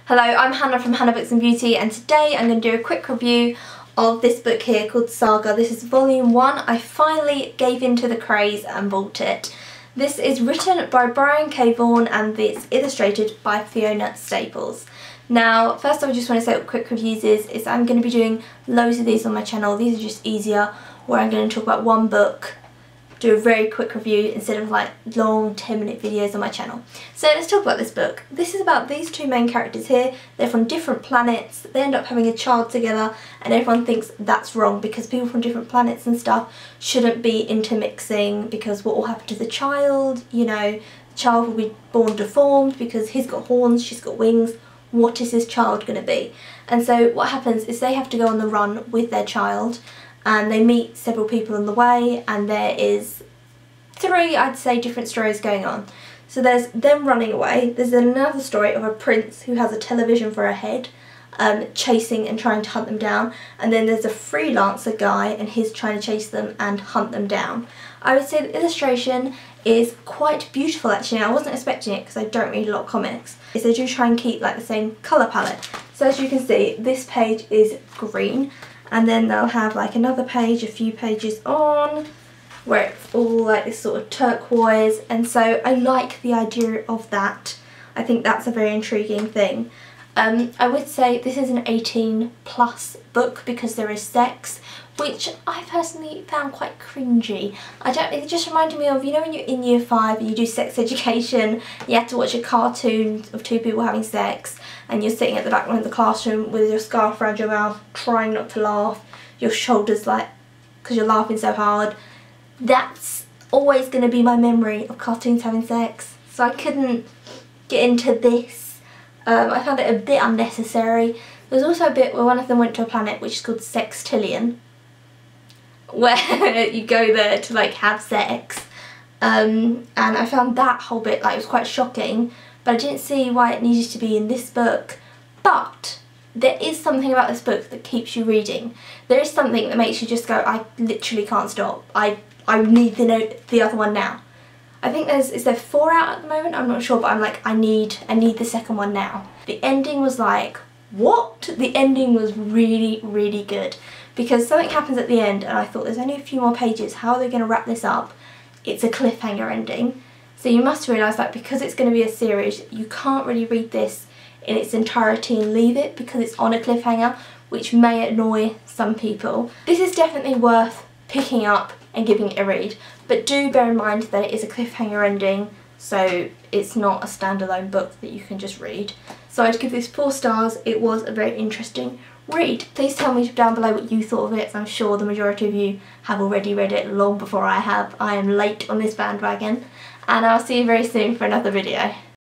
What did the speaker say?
Hello, I'm Hannah from Hannah Books and Beauty, and today I'm going to do a quick review of this book here called Saga. This is volume 1. I finally gave into the craze and bought it. This is written by Brian K. Vaughan and it's illustrated by Fiona Staples. Now, first I just want to say what quick reviews is I'm going to be doing loads of these on my channel. These are just easier, where I'm going to talk about one book, do a very quick review instead of like long 10-minute videos on my channel. So let's talk about this book. This is about these two main characters here. They're from different planets. They end up having a child together and everyone thinks that's wrong because people from different planets and stuff shouldn't be intermixing, because what will happen to the child? You know, the child will be born deformed because he's got horns, she's got wings. What is this child going to be? And so what happens is they have to go on the run with their child, and they meet several people on the way, and there is 3, I'd say, different stories going on. So there's them running away, there's another story of a prince who has a television for a head, chasing and trying to hunt them down, and then there's a freelancer guy and he's trying to chase them and hunt them down. I would say the illustration is quite beautiful actually. I wasn't expecting it because I don't read a lot of comics. They do try and keep like the same colour palette. So as you can see, this page is green, and then they'll have like another page, a few pages on, where it's all like this sort of turquoise, and so I like the idea of that. I think that's a very intriguing thing. I would say this is an 18+ book because there is sex, which I personally found quite cringy. It just reminded me of, you know, when you're in year 5 and you do sex education, you have to watch a cartoon of 2 people having sex, and you're sitting at the back of the classroom with your scarf around your mouth, trying not to laugh, your shoulders like, because you're laughing so hard. That's always going to be my memory of cartoons having sex, so I couldn't get into this. I found it a bit unnecessary. There's also a bit where one of them went to a planet which is called Sextillion, where you go there to like have sex, and I found that whole bit like it was quite shocking, but I didn't see why it needed to be in this book. But there is something about this book that keeps you reading. There is something that makes you just go, I literally can't stop. I need the other one now. I think is there 4 out at the moment? I'm not sure, but I'm like, I need the second one now. The ending was like, what? The ending was really, really good, because something happens at the end and I thought there's only a few more pages, how are they going to wrap this up? It's a cliffhanger ending. So you must realise that because it's going to be a series, you can't really read this in its entirety and leave it because it's on a cliffhanger, which may annoy some people. This is definitely worth picking up and giving it a read, but do bear in mind that it is a cliffhanger ending, so it's not a standalone book that you can just read. So I'd give this 4 stars. It was a very interesting read. Please tell me down below what you thought of it, as I'm sure the majority of you have already read it long before I have. I am late on this bandwagon, and I'll see you very soon for another video.